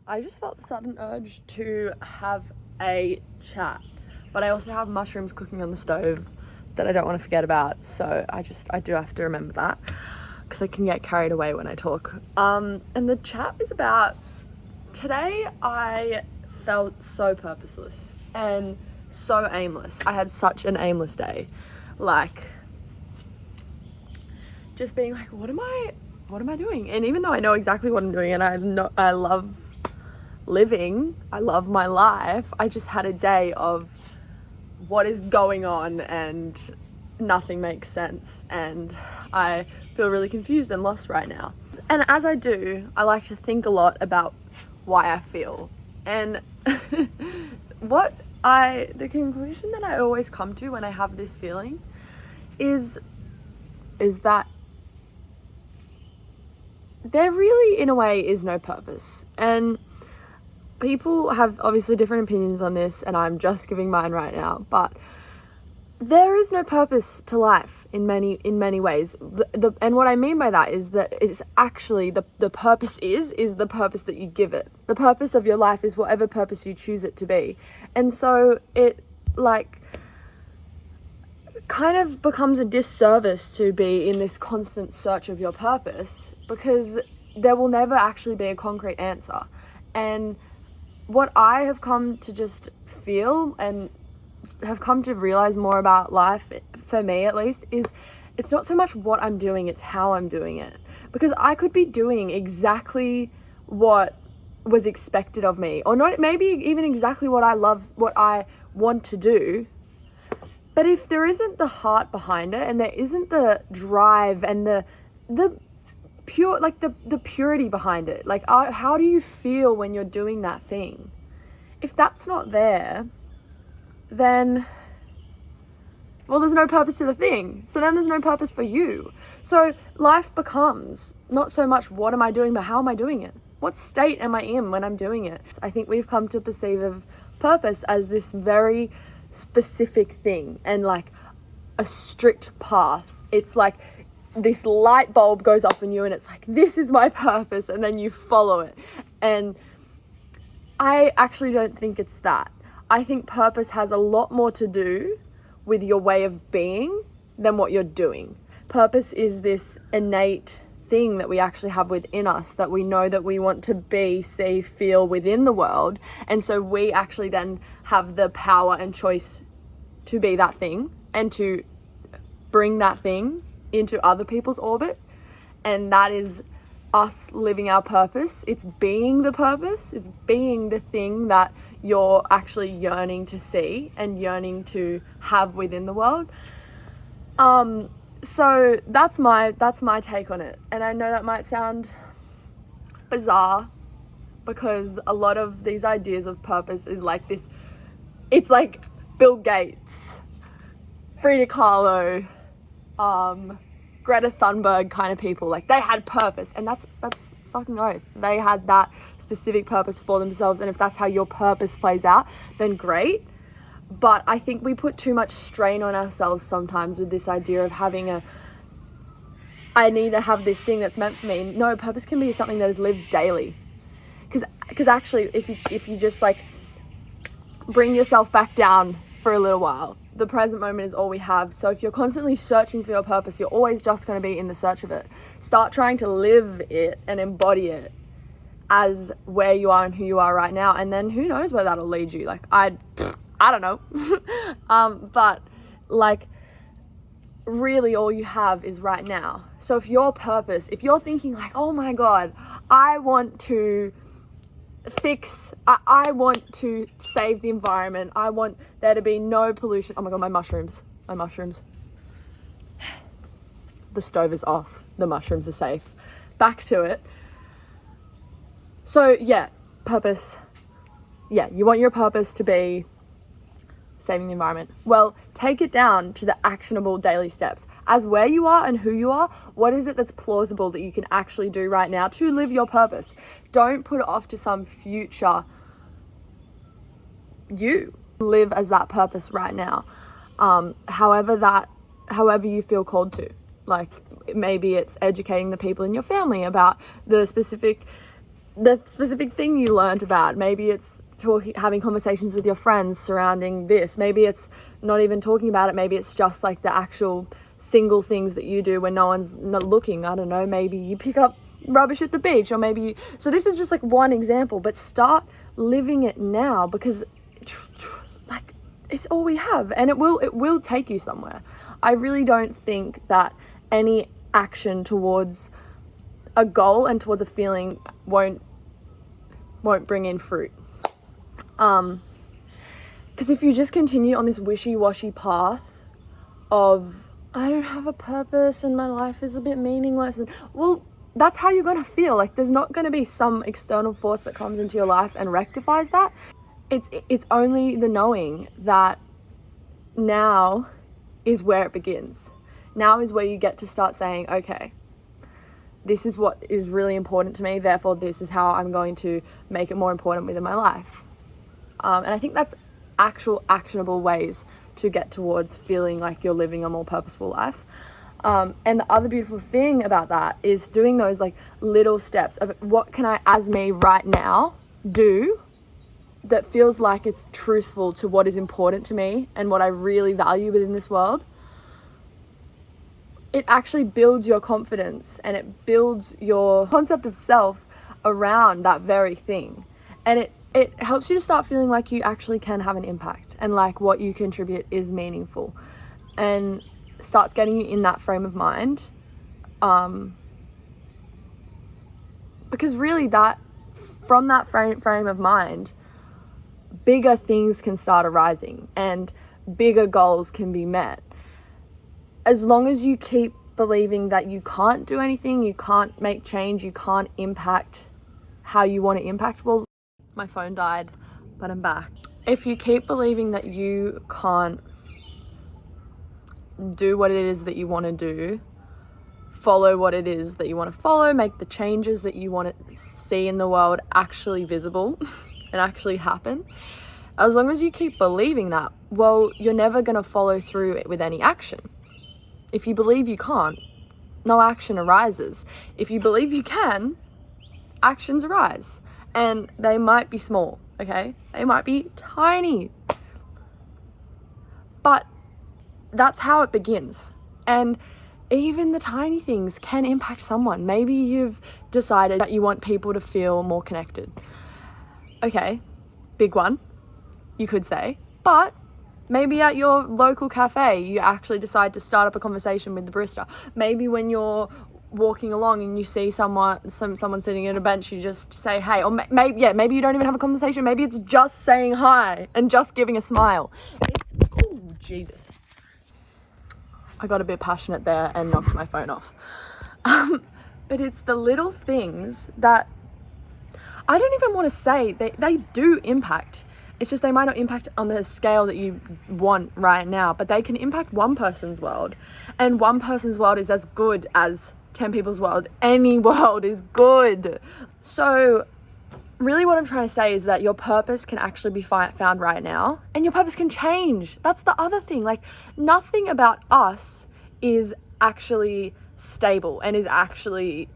I just felt the sudden urge to have a chat, but I also have mushrooms cooking on the stove that I don't want to forget about, so I do have to remember that because I can get carried away when I talk. And the chat is about, today I felt so purposeless and so aimless. I had such an aimless day, like just being like, what am I doing? And even though I know exactly what I'm doing and I love living, I love my life, I just had a day of what is going on and nothing makes sense, and I feel really confused and lost right now. And as I do, I like to think a lot about why I feel, and the conclusion that I always come to when I have this feeling is that there really, in a way, is no purpose. And people have obviously different opinions on this, and I'm just giving mine right now, but there is no purpose to life in many ways. And what I mean by that is that it's actually the purpose is the purpose that you give it. The purpose of your life is whatever purpose you choose it to be. And so it like kind of becomes a disservice to be in this constant search of your purpose, because there will never actually be a concrete answer. And what I have come to just feel and have come to realize more about life, for me at least, is it's not so much what I'm doing, it's how I'm doing it. Because I could be doing exactly what was expected of me, or not, maybe even exactly what I love, what I want to do. But if there isn't the heart behind it, and there isn't the drive and the pure, like the purity behind it, like how do you feel when you're doing that thing? If that's not there, then, well, there's no purpose to the thing. So then there's no purpose for you. So life becomes not so much what am I doing, but how am I doing it? What state am I in when I'm doing it? I think we've come to perceive of purpose as this very specific thing and like a strict path. It's like this light bulb goes off in you and it's like, this is my purpose, and then you follow it. And I actually don't think it's that. I think purpose has a lot more to do with your way of being than what you're doing. Purpose is this innate thing that we actually have within us, that we know that we want to be, see, feel within the world. And so we actually then have the power and choice to be that thing and to bring that thing into other people's orbit. And that is us living our purpose. It's being the purpose. It's being the thing that you're actually yearning to see and yearning to have within the world. So that's my take on it. And I know that might sound bizarre, because a lot of these ideas of purpose is like this, it's like Bill Gates, Frida Kahlo, Greta Thunberg kind of people. Like, they had purpose, and that's fucking oath. They had that specific purpose for themselves, and if that's how your purpose plays out, then great. But I think we put too much strain on ourselves sometimes with this idea of having I need to have this thing that's meant for me. No, purpose can be something that is lived daily. Because actually, if you just like bring yourself back down for a little while, the present moment is all we have. So if you're constantly searching for your purpose, you're always just going to be in the search of it. Start trying to live it and embody it as where you are and who you are right now, and then who knows where that'll lead you. Like, I don't know. But like, really all you have is right now. So if your purpose, if you're thinking like, oh my God, I want to I want to save the environment, I want there to be no pollution. Oh my God, my mushrooms. The stove is off. The mushrooms are safe. Back to it. So yeah, purpose. Yeah, you want your purpose to be saving the environment. Well, take it down to the actionable daily steps. As where you are and who you are, what is it that's plausible that you can actually do right now to live your purpose? Don't put it off to some future you. Live as that purpose right now. However you feel called to. Like, maybe it's educating the people in your family about the specific the specific thing you learned about. Maybe it's having conversations with your friends surrounding this. Maybe it's not even talking about it. Maybe it's just like the actual single things that you do when no one's not looking. I don't know, maybe you pick up rubbish at the beach, or maybe you... So this is just like one example, but start living it now, because like it's all we have, and it will take you somewhere. I really don't think that any action towards a goal and towards a feeling won't bring in fruit. Because if you just continue on this wishy-washy path of, I don't have a purpose and my life is a bit meaningless, and well, that's how you're going to feel. Like, there's not going to be some external force that comes into your life and rectifies that. It's only the knowing that now is where it begins. Now is where you get to start saying, okay, this is what is really important to me, therefore this is how I'm going to make it more important within my life. And I think that's actual actionable ways to get towards feeling like you're living a more purposeful life. And the other beautiful thing about that is doing those like little steps of what can I, as me right now, do that feels like it's truthful to what is important to me and what I really value within this world. It actually builds your confidence and it builds your concept of self around that very thing. And it helps you to start feeling like you actually can have an impact and like what you contribute is meaningful, and starts getting you in that frame of mind. Because really that, from that frame of mind, bigger things can start arising and bigger goals can be met. As long as you keep believing that you can't do anything, you can't make change, you can't impact how you want to impact. Well, my phone died, but I'm back. If you keep believing that you can't do what it is that you want to do, follow what it is that you want to follow, make the changes that you want to see in the world actually visible and actually happen. As long as you keep believing that, well, you're never going to follow through with any action. If you believe you can't, no action arises. If you believe you can, actions arise. And they might be small, okay? They might be tiny. But that's how it begins. And even the tiny things can impact someone. Maybe you've decided that you want people to feel more connected. Okay, big one, you could say. But maybe at your local cafe, you actually decide to start up a conversation with the barista. Maybe when you're walking along and you see someone sitting at a bench, you just say, hey, or maybe you don't even have a conversation. Maybe it's just saying hi and just giving a smile. Oh, Jesus. I got a bit passionate there and knocked my phone off. But it's the little things that I don't even want to say they do impact. It's just they might not impact on the scale that you want right now, but they can impact one person's world. And one person's world is as good as 10 people's world. Any world is good. So really what I'm trying to say is that your purpose can actually be found right now, and your purpose can change. That's the other thing. Like, nothing about us is actually stable and is actually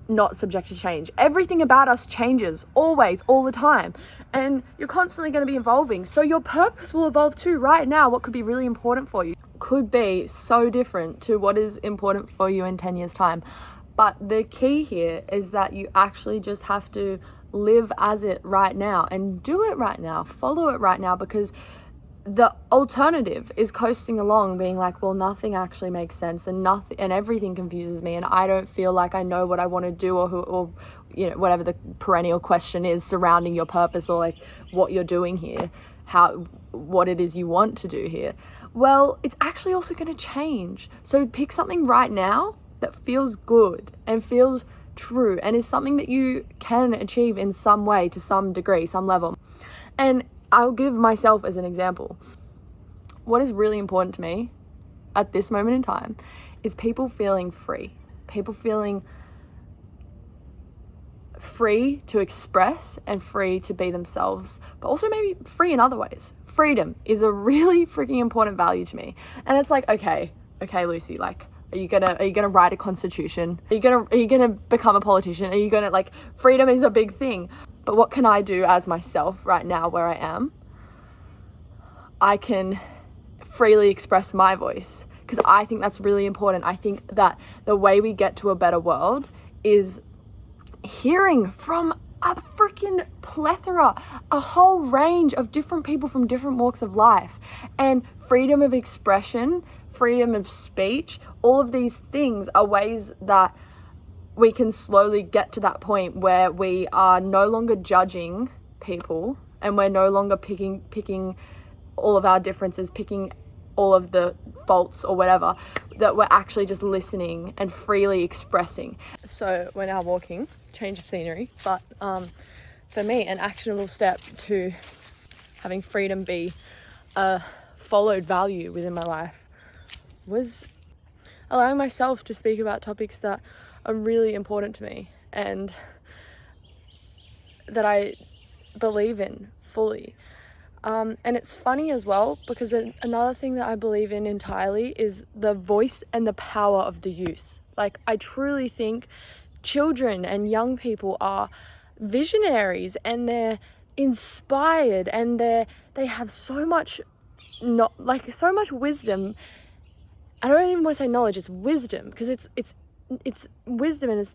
not subject to change. Everything about us changes, always, all the time, and you're constantly going to be evolving. So your purpose will evolve too. Right now, what could be really important for you could be so different to what is important for you in 10 years time. But the key here is that you actually just have to live as it right now and do it right now, follow it right now, because the alternative is coasting along being like, well, nothing actually makes sense and everything confuses me and I don't feel like I know what I want to do, or you know, whatever the perennial question is surrounding your purpose, or like what you're doing here, what it is you want to do here. Well, it's actually also going to change. So pick something right now that feels good and feels true and is something that you can achieve in some way, to some degree, some level. And I'll give myself as an example. What is really important to me at this moment in time is people feeling free. People feeling free to express and free to be themselves, but also maybe free in other ways. Freedom is a really freaking important value to me. And it's like, okay, Lucy, like, Are you gonna write a constitution? Are you gonna become a politician? Are you gonna, like, freedom is a big thing. But what can I do as myself right now where I am? I can freely express my voice, because I think that's really important. I think that the way we get to a better world is hearing from a freaking plethora, a whole range of different people from different walks of life. And freedom of expression, freedom of speech, all of these things are ways that we can slowly get to that point where we are no longer judging people, and we're no longer picking all of our differences, picking all of the faults or whatever, that we're actually just listening and freely expressing. So we're now walking, change of scenery, but for me, an actionable step to having freedom be a followed value within my life was allowing myself to speak about topics that are really important to me and that I believe in fully. And it's funny as well, because another thing that I believe in entirely is the voice and the power of the youth. Like, I truly think children and young people are visionaries, and they're inspired, and they have so much so much wisdom. I don't even want to say knowledge, it's wisdom, because it's wisdom, and it's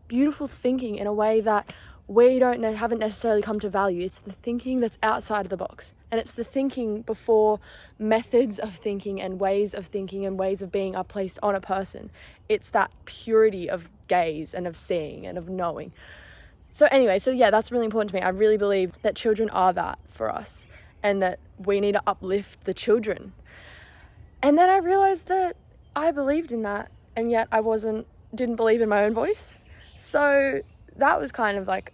beautiful thinking in a way that we haven't necessarily come to value. It's the thinking that's outside of the box, and it's the thinking before methods of thinking and ways of thinking and ways of being are placed on a person. It's that purity of gaze and of seeing and of knowing. So anyway, yeah, that's really important to me. I really believe that children are that for us, and that we need to uplift the children. And then I realized that I believed in that, and yet I didn't believe in my own voice. So that was kind of like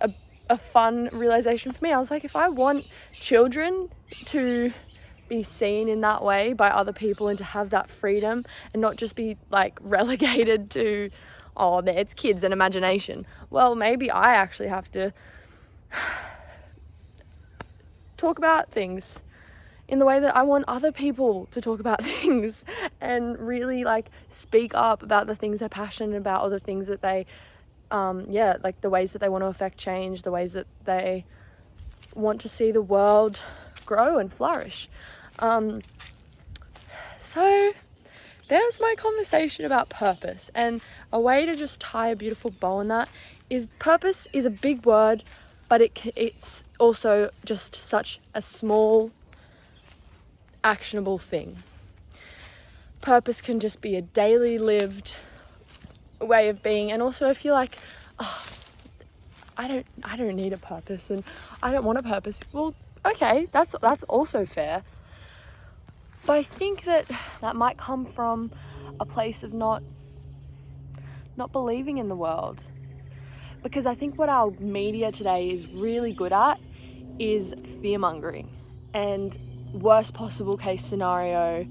a fun realization for me. I was like, if I want children to be seen in that way by other people and to have that freedom and not just be like relegated to, oh, it's kids and imagination. Well, maybe I actually have to talk about things in the way that I want other people to talk about things, and really like speak up about the things they're passionate about, or the things that they, like the ways that they want to affect change, the ways that they want to see the world grow and flourish. So there's my conversation about purpose, and a way to just tie a beautiful bow on that is purpose is a big word, but it's also just such a small, actionable thing. Purpose can just be a daily lived way of being, and also I feel like, I don't need a purpose, and I don't want a purpose. Well, okay, that's also fair. But I think that might come from a place of not believing in the world. Because I think what our media today is really good at is fear-mongering, and worst possible case scenario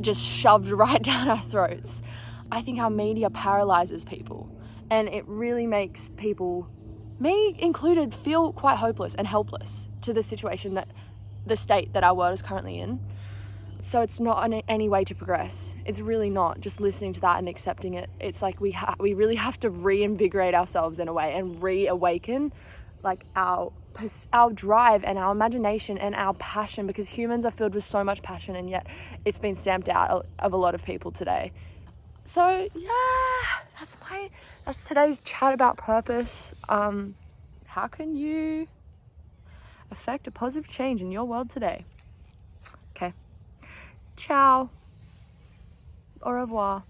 just shoved right down our throats. I think our media paralyzes people, and it really makes people, me included, feel quite hopeless and helpless to the situation the state that our world is currently in. So it's not any way to progress. It's really not. Just listening to that and accepting it. It's like we really have to reinvigorate ourselves in a way, and reawaken like our drive and our imagination and our passion, because humans are filled with so much passion, and yet it's been stamped out of a lot of people today. So yeah, that's today's chat about purpose. How can you affect a positive change in your world today? Okay. Ciao. Au revoir.